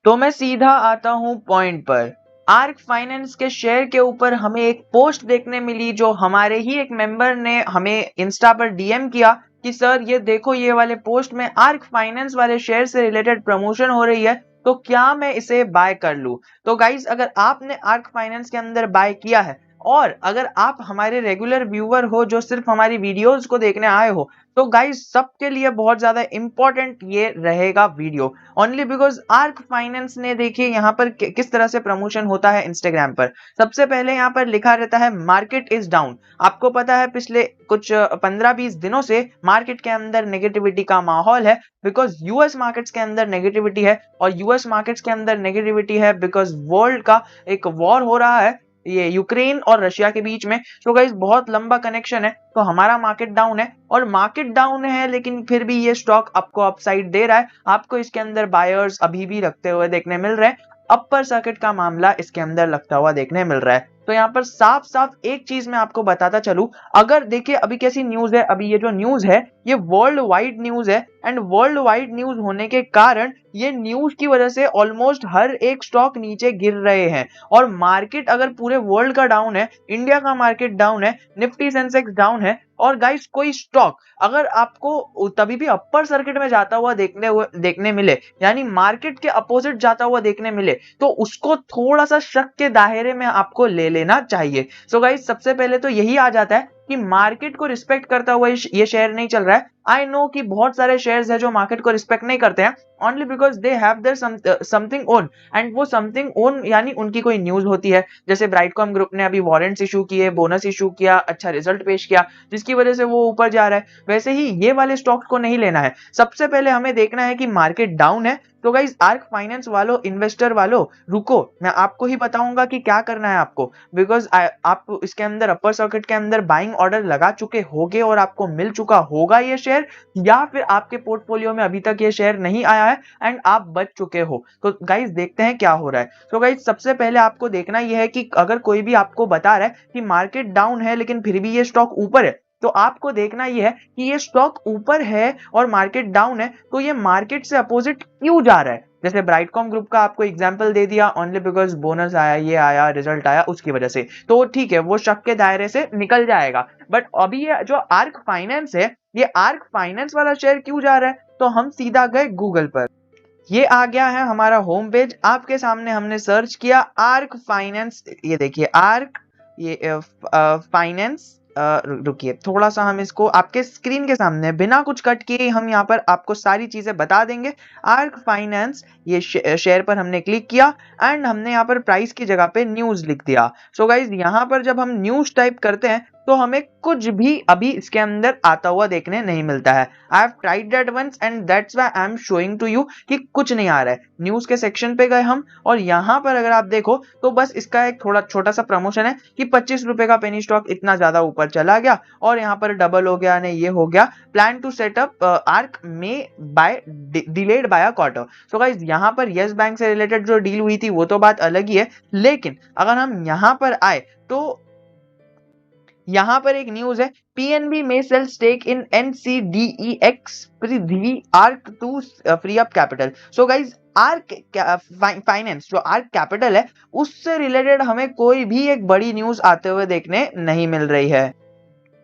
तो मैं सीधा आता हूं पॉइंट पर। आर्क फाइनेंस के शेयर के ऊपर हमें एक पोस्ट देखने मिली जो हमारे ही एक मेंबर ने हमें इंस्टा पर डीएम किया कि सर ये देखो, ये वाले पोस्ट में आर्क फाइनेंस वाले शेयर से रिलेटेड प्रमोशन हो रही है, तो क्या मैं इसे बाय कर लूं। तो गाइज, अगर आपने आर्क फाइनेंस के अंदर बाय किया है और अगर आप हमारे रेगुलर व्यूअर हो जो सिर्फ हमारी वीडियोस को देखने आए हो, तो गाइज सबके लिए बहुत ज्यादा इंपॉर्टेंट ये रहेगा video. Only because arc finance ने देखिए यहाँ पर किस तरह से प्रमोशन होता है इंस्टाग्राम पर। सबसे पहले यहाँ पर लिखा रहता है मार्केट इज डाउन। आपको पता है पिछले कुछ 15-20 दिनों से मार्केट के अंदर नेगेटिविटी का माहौल है, बिकॉज यूएस मार्केट्स के अंदर नेगेटिविटी है। और यूएस मार्केट्स के अंदर नेगेटिविटी है बिकॉज वर्ल्ड का एक वॉर हो रहा है, ये यूक्रेन और रशिया के बीच में। तो गाइस बहुत लंबा कनेक्शन है, तो हमारा मार्केट डाउन है और मार्केट डाउन है, लेकिन फिर भी ये स्टॉक आपको अपसाइड दे रहा है। आपको इसके अंदर बायर्स अभी भी रखते हुए देखने मिल रहे हैं। अपर सर्किट का मामला इसके अंदर लगता हुआ देखने मिल रहा है। तो यहाँ पर साफ साफ एक चीज मैं आपको बताता चलूं, अगर देखिए अभी कैसी न्यूज है, अभी ये जो न्यूज है ये वर्ल्ड वाइड न्यूज है। एंड वर्ल्ड वाइड न्यूज होने के कारण ये न्यूज की वजह से ऑलमोस्ट हर एक स्टॉक नीचे गिर रहे हैं। और मार्केट अगर पूरे वर्ल्ड का डाउन है, इंडिया का मार्केट डाउन है, निफ्टी सेंसेक्स डाउन है, और गाइस कोई स्टॉक अगर आपको तभी भी अपर सर्किट में जाता हुआ देखने मिले, यानी मार्केट के अपोजिट जाता हुआ देखने मिले, तो उसको थोड़ा सा शक के दायरे में आपको ले लेना चाहिए। सो गाइस सबसे पहले तो यही आ जाता है कि मार्केट को रिस्पेक्ट करता हुआ ये शेयर नहीं चल रहा है। आई नो कि बहुत सारे शेयर्स है जो मार्केट को रिस्पेक्ट नहीं करते हैं, only because they have their something own. And वो समथिंग ओन यानी उनकी कोई न्यूज होती है, जैसे ब्राइटकॉम ग्रुप ने अभी वारंट्स इशू किए, बोनस इशू किया, अच्छा रिजल्ट पेश किया, जिसकी वजह से वो ऊपर जा रहा है। वैसे ही ये वाले स्टॉक्स को नहीं लेना है। सबसे पहले हमें देखना है कि मार्केट डाउन है। तो गाइस आर्क फाइनेंस वालों, इन्वेस्टर वालों, रुको, मैं आपको ही बताऊंगा कि क्या करना है आपको। बिकॉज आप इसके अंदर अपर सर्किट के अंदर बाइंग ऑर्डर लगा चुके होगे और आपको मिल चुका होगा ये शेयर, या फिर आपके पोर्टफोलियो में अभी तक ये शेयर नहीं आया है एंड आप बच चुके हो। तो गाइस देखते हैं क्या हो रहा है। तो गाइस सबसे पहले आपको देखना यह है कि अगर कोई भी आपको बता रहा है कि मार्केट डाउन है लेकिन फिर भी ये स्टॉक ऊपर है, तो आपको देखना यह है कि ये स्टॉक ऊपर है और मार्केट डाउन है, तो ये मार्केट से अपोजिट क्यों जा रहा है। जैसे ब्राइटकॉम ग्रुप का आपको एग्जांपल दे दिया, ओनली बिकॉज बोनस आया, ये आया, रिजल्ट आया, उसकी वजह से, तो ठीक है, वो शक के दायरे से निकल जाएगा। बट अभी ये जो आर्क फाइनेंस है, ये आर्क फाइनेंस वाला शेयर क्यों जा रहा है, तो हम सीधा गए गूगल पर। ये आ गया है हमारा होम पेज, आपके सामने हमने सर्च किया आर्क फाइनेंस। ये देखिए आर्क, ये फाइनेंस, रुकिए थोड़ा सा, हम इसको आपके स्क्रीन के सामने बिना कुछ कट किए हम यहाँ पर आपको सारी चीजें बता देंगे। आर्क फाइनेंस, ये शेयर पर हमने क्लिक किया एंड हमने यहाँ पर प्राइस की जगह पे न्यूज लिख दिया। सो गाइज यहाँ पर जब हम न्यूज टाइप करते हैं तो हमें कुछ भी अभी इसके अंदर आता हुआ देखने नहीं मिलता है। I have tried that once and that's why I am showing to you कि कुछ नहीं आ रहा है। न्यूज के सेक्शन पे गए हम और यहाँ पर अगर आप देखो तो बस इसका एक थोड़ा छोटा सा प्रमोशन है कि 25 रुपए का पेनी स्टॉक इतना ज्यादा ऊपर चला गया और यहाँ पर डबल हो गया, नहीं ये हो गया, प्लान टू सेटअप आर्क में by delayed by a quarter. So guys यहाँ पर यस बैंक से रिलेटेड जो डील हुई थी वो तो बात अलग ही है, लेकिन अगर हम यहाँ पर आए तो यहां पर एक न्यूज है, पीएनबी में sell stake in NCDEX Prithvi ARC to free up capital. So guys ARC finance जो आर्क कैपिटल है उससे रिलेटेड हमें कोई भी एक बड़ी न्यूज आते हुए देखने नहीं मिल रही है।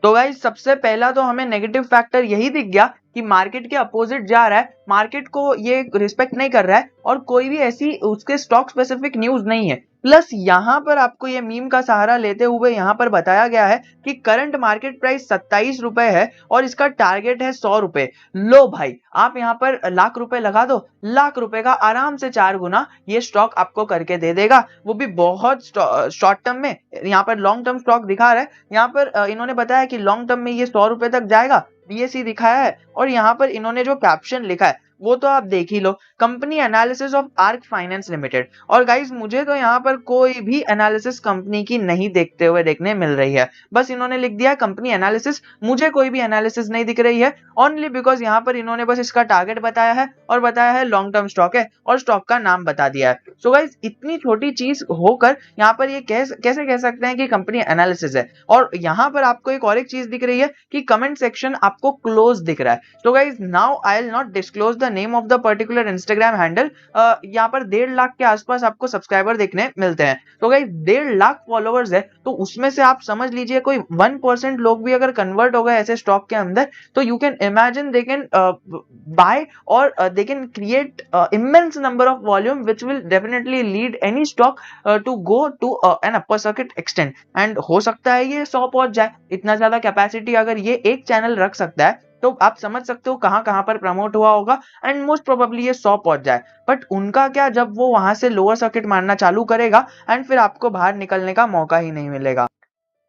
तो गाइज सबसे पहला तो हमें नेगेटिव फैक्टर यही दिख गया कि मार्केट के अपोजिट जा रहा है, मार्केट को ये रिस्पेक्ट नहीं कर रहा है और कोई भी ऐसी उसके स्टॉक स्पेसिफिक न्यूज नहीं है। प्लस यहाँ पर आपको ये मीम का सहारा लेते हुए यहाँ पर बताया गया है कि करंट मार्केट प्राइस 27 रुपए है और इसका टारगेट है 100 रुपए। लो भाई, आप यहाँ पर लाख रुपए लगा दो, लाख रुपए का आराम से 4 गुना ये स्टॉक आपको करके दे देगा, वो भी बहुत शॉर्ट टर्म में। यहाँ पर लॉन्ग टर्म स्टॉक दिखा रहा है, यहाँ पर इन्होंने बताया कि लॉन्ग टर्म में ये 100 रुपए तक जाएगा, बीएसई दिखाया है। और यहाँ पर इन्होंने जो कैप्शन लिखा है वो तो आप देख ही लो, company analysis of arc finance limited. और गाइस मुझे तो यहाँ पर कोई भी एनालिसिस कंपनी की नहीं देखते हुए देखने मिल रही है, बस इन्होंने लिख दिया कंपनी एनालिसिस, मुझे कोई भी एनालिसिस नहीं दिख रही है। ओनली बिकॉज यहाँ पर इन्होंने बस इसका टारगेट बताया है और बताया है लॉन्ग टर्म स्टॉक है और स्टॉक का नाम बता दिया है। सो गाइस इतनी छोटी चीज होकर यहाँ पर ये कैसे कह सकते हैं कि कंपनी एनालिसिस है। और यहाँ पर आपको एक चीज दिख रही है कि कमेंट सेक्शन आपको क्लोज दिख रहा है। तो guys now I will not disclose the name of the particular Instagram handle, यहाँ पर 1.5 लाख के आसपास आपको सब्सक्राइबर देखने मिलते हैं। तो गाइस 1.5 लाख फॉलोअर्स है, तो उसमें से आप समझ लीजिए कोई 1% लोग भी अगर कन्वर्ट हो गए ऐसे स्टॉक के अंदर, तो you can imagine they can buy और they can create immense number of volume which will definitely lead any stock to go to an upper circuit extend, and हो सकता है ये 100 पहुंच जाए। इतना ज्यादा कैपेसिटी अगर ये एक चैनल रख सकता है, तो आप समझ सकते हो कहां कहां पर प्रमोट हुआ होगा, एंड मोस्ट प्रोबेबली ये 100 पहुंच जाए। बट उनका क्या, जब वो वहां से लोअर सर्किट मारना चालू करेगा एंड फिर आपको बाहर निकलने का मौका ही नहीं मिलेगा।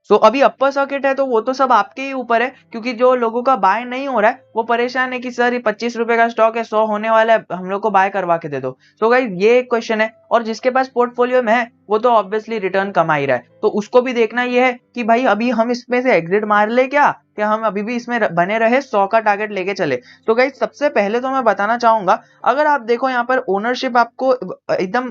सो अभी अपर सर्किट है तो वो तो सब आपके ही ऊपर है, क्योंकि जो लोगों का बाय नहीं हो रहा है वो परेशान है कि सर ये 25 रुपए का स्टॉक है, 100 होने वाला है, हम लोग को बाय करवा के दे दो। सो गाइस ये एक क्वेश्चन है, और जिसके पास पोर्टफोलियो में है वो तो ऑब्वियसली रिटर्न कमा ही रहा है, तो उसको भी देखना ये है कि भाई अभी हम इसमें से एग्जिट मार ले क्या हम अभी भी इसमें बने रहे, 100 का टारगेट लेके चले। तो गाइस सबसे पहले तो मैं बताना चाहूंगा, अगर आप देखो यहाँ पर ओनरशिप आपको एकदम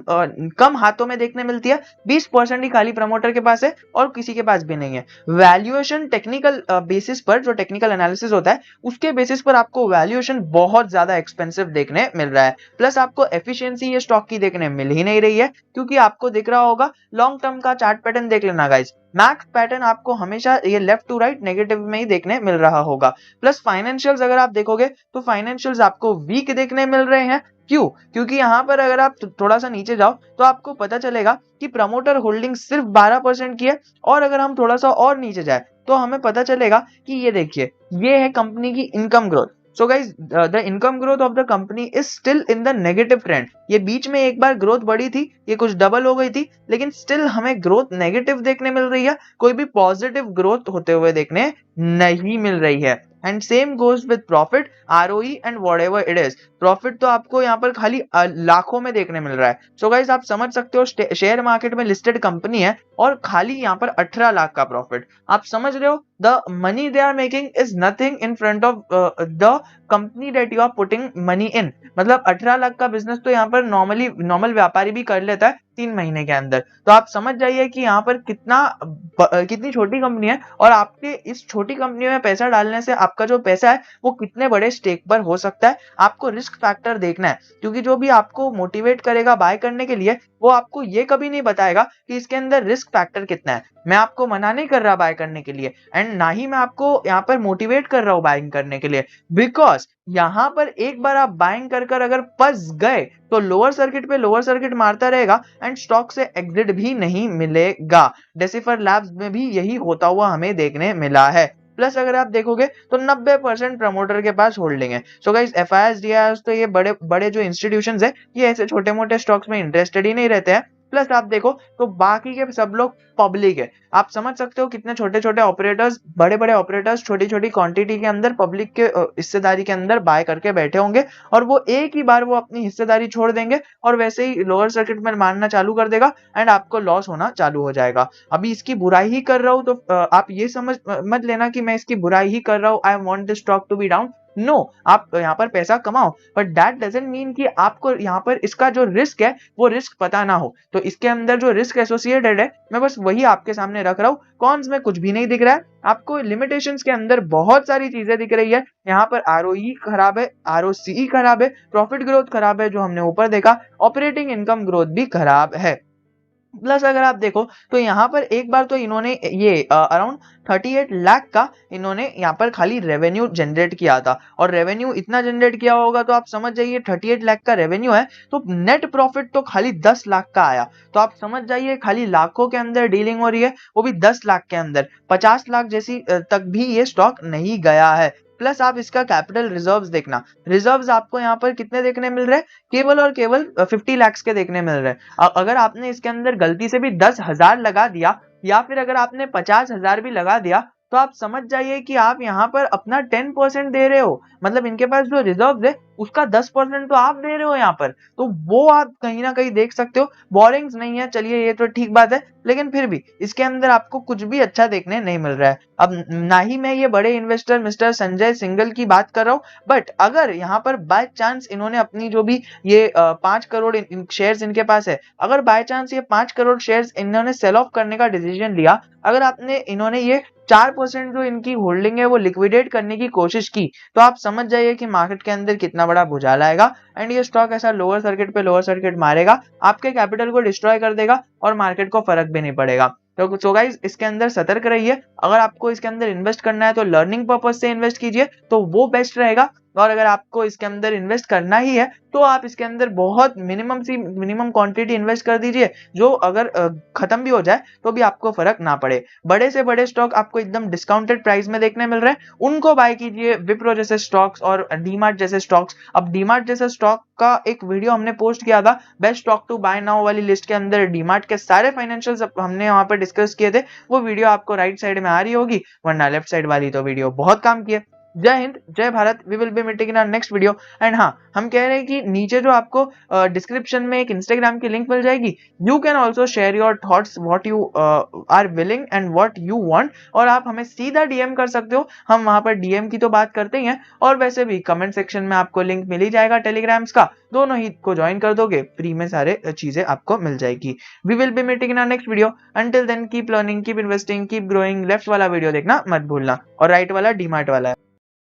कम हाथों में देखने मिलती है, 20% ही खाली प्रमोटर के पास है और किसी के पास भी नहीं है। वैल्यूएशन टेक्निकल बेसिस पर, जो टेक्निकल एनालिसिस होता है उसके बेसिस पर आपको वैल्यूएशन बहुत ज्यादा एक्सपेंसिव देखने मिल रहा है, प्लस आपको एफिशिएंसी ये स्टॉक की देखने मिल ही नहीं रही है, क्योंकि आपको दिख रहा होगा लॉन्ग टर्म का चार्ट पैटर्न देख लेना गाइस, मैक्स पैटर्न आपको हमेशा ये लेफ्ट टू राइट नेगेटिव में ही देखने मिल रहा होगा। प्लस फाइनेंशियल्स अगर आप देखोगे तो फाइनेंशियल्स आपको वीक देखने मिल रहे हैं। क्यों? क्योंकि यहाँ पर अगर आप थोड़ा सा नीचे जाओ तो आपको पता चलेगा कि प्रमोटर होल्डिंग सिर्फ 12% की है, और अगर हम थोड़ा सा और नीचे जाए तो हमें पता चलेगा कि ये देखिए, ये है कंपनी की income growth. So guys the income growth of the company is still in the negative trend. ये बीच में एक बार ग्रोथ बढ़ी थी, ये कुछ डबल हो गई थी, लेकिन स्टिल हमें ग्रोथ नेगेटिव देखने मिल रही है, कोई भी पॉजिटिव ग्रोथ होते हुए देखने नहीं मिल रही है। And same goes with profit, ROE and whatever it is. Profit तो आपको यहाँ पर खाली लाखों में देखने मिल रहा है। सो गाइस आप समझ सकते हो शेयर मार्केट में लिस्टेड कंपनी है और खाली यहाँ पर 18 लाख का प्रॉफिट। आप समझ रहे हो, the money they are making is nothing in front of the company that you are putting money in. मतलब 18 लाख का बिजनेस तो यहाँ पर नॉर्मल व्यापारी भी कर लेता है 3 महीने के अंदर। तो आप समझ जाइए कि यहाँ पर कितनी छोटी कंपनी है, और आपके इस छोटी कंपनी में पैसा डालने से आपका जो पैसा है वो कितने बड़े स्टेक पर हो सकता है। आपको रिस्क फैक्टर देखना है, क्योंकि जो भी आपको मोटिवेट करेगा बाय करने के लिए वो आपको ये कभी नहीं बताएगा कि इसके अंदर रिस्क फैक्टर कितना है। मैं आपको मना नहीं कर रहा बाय करने के लिए, एंड ना ही मैं आपको यहाँ पर मोटिवेट कर रहा हूँ बाइंग करने के लिए, बिकॉज यहाँ पर एक बार आप बाइंग कर अगर फंस गए तो लोअर सर्किट मारता रहेगा एंड स्टॉक से एग्जिट भी नहीं मिलेगा। डेसिफर लैब्स में भी यही होता हुआ हमें देखने मिला है। प्लस अगर आप देखोगे तो 90% प्रमोटर के पास होल्डिंग है। सो गाइस एफआईआईस डीआईआईस तो ये बड़े बड़े जो इंस्टीट्यूशंस है ये ऐसे छोटे मोटे स्टॉक्स में इंटरेस्टेड ही नहीं रहते हैं। प्लस आप देखो तो बाकी के सब लोग पब्लिक है। आप समझ सकते हो कितने छोटे छोटे ऑपरेटर्स, बड़े बड़े ऑपरेटर्स छोटी छोटी क्वांटिटी के अंदर पब्लिक के हिस्सेदारी के अंदर बाय करके बैठे होंगे, और वो एक ही बार वो अपनी हिस्सेदारी छोड़ देंगे और वैसे ही लोअर सर्किट में मारना चालू कर देगा एंड आपको लॉस होना चालू हो जाएगा। अभी इसकी बुराई ही कर रहा हूं तो आप ये समझ मत लेना कि मैं इसकी बुराई ही कर रहा हूं, I want this stock to be down. No, आप यहाँ पर पैसा कमाओ, बट दैट डजंट मीन कि आपको यहाँ पर इसका जो रिस्क है वो रिस्क पता ना हो। तो इसके अंदर जो रिस्क एसोसिएटेड है मैं बस वही आपके सामने रख रहा हूँ। कॉन्स में कुछ भी नहीं दिख रहा है आपको, लिमिटेशंस के अंदर बहुत सारी चीजें दिख रही है। यहाँ पर आरओई खराब है, आरओसीई खराब है, प्रॉफिट ग्रोथ खराब है जो हमने ऊपर देखा, ऑपरेटिंग इनकम ग्रोथ भी खराब है। प्लस अगर आप देखो तो यहाँ पर एक बार तो इन्होंने ये अराउंड 38 लाख का इन्होंने यहाँ पर खाली रेवेन्यू जनरेट किया था, और रेवेन्यू इतना जनरेट किया होगा तो आप समझ जाइए 38 लाख का रेवेन्यू है तो नेट प्रॉफिट तो खाली 10 लाख का आया। तो आप समझ जाइए खाली लाखों के अंदर डीलिंग हो रही है, वो भी 10 लाख के अंदर। 50 लाख जैसी तक भी ये स्टॉक नहीं गया है। प्लस आप इसका कैपिटल रिजर्व्स देखना, रिजर्व्स आपको यहाँ पर कितने देखने मिल रहे हैं, केवल और केवल 50 लाख के देखने मिल रहे हैं। अगर आपने इसके अंदर गलती से भी 10,000 लगा दिया या फिर अगर आपने 50,000 भी लगा दिया तो आप समझ जाइए कि आप यहाँ पर अपना 10% दे रहे हो। मतलब इनके पास जो रिजर्व है उसका 10% तो आप दे रहे हो यहाँ पर, तो वो आप कहीं ना कहीं देख सकते हो। बोरिंग्स नहीं है, चलिए ये तो ठीक बात है, लेकिन फिर भी इसके अंदर आपको कुछ भी अच्छा देखने नहीं मिल रहा है। अब ना ही मैं ये बड़े इन्वेस्टर मिस्टर संजय सिंगल की बात कर रहा हूँ, बट अगर यहाँ पर बाय चांस इन्होंने अपनी जो भी ये 5 करोड़ शेयर्स इनके पास है, अगर बाय चांस ये 5 करोड़ शेयर्स इन्होंने सेल ऑफ करने का डिसीजन लिया, अगर आपने इन्होंने ये 4% जो इनकी होल्डिंग है वो लिक्विडेट करने की कोशिश की, तो आप समझ जाइए कि मार्केट के अंदर कितना बड़ा भुजाला आएगा एंड ये स्टॉक ऐसा लोअर सर्किट पे लोअर सर्किट मारेगा, आपके कैपिटल को डिस्ट्रॉय कर देगा और मार्केट को फर्क भी नहीं पड़ेगा। तो गाइज इसके अंदर सतर्क रहिए। अगर आपको इसके अंदर इन्वेस्ट करना है तो लर्निंग पर्पज से इन्वेस्ट कीजिए, तो वो बेस्ट रहेगा। और अगर आपको इसके अंदर इन्वेस्ट करना ही है तो आप इसके अंदर बहुत मिनिमम क्वांटिटी इन्वेस्ट कर दीजिए, जो अगर खत्म भी हो जाए तो भी आपको फर्क ना पड़े। बड़े से बड़े स्टॉक आपको एकदम डिस्काउंटेड प्राइस में देखने मिल रहे हैं, उनको बाय कीजिए, विप्रो जैसे स्टॉक्स और डीमार्ट जैसे स्टॉक्स। अब डीमार्ट जैसे स्टॉक का एक वीडियो हमने पोस्ट किया था best stock to buy now वाली लिस्ट के अंदर, डीमार्ट के सारे फाइनेंशियल्स हमने वहां पर डिस्कस किए थे। वो वीडियो आपको राइट साइड में आ रही होगी, वरना लेफ्ट साइड वाली तो वीडियो बहुत काम की है। जय हिंद, जय Bharat. We will be meeting in our next video. And हाँ, हम कह रहे हैं कि नीचे जो आपको डिस्क्रिप्शन में एक इंस्टाग्राम की लिंक मिल जाएगी, you can also share your thoughts what you are willing and what you want, और आप हमें सीधा डीएम कर सकते हो। हम वहां पर डीएम की तो बात करते ही हैं, और वैसे भी कमेंट सेक्शन में आपको लिंक मिल ही जाएगा टेलीग्राम्स का, दोनों ही को ज्वाइन कर दोगे, फ्री में सारे चीजें आपको मिल जाएगी। We will be meeting in our next video. Until then keep learning, keep investing, keep growing. Left वाला वीडियो देखना मत भूलना और राइट वाला डीमार्ट वाला है।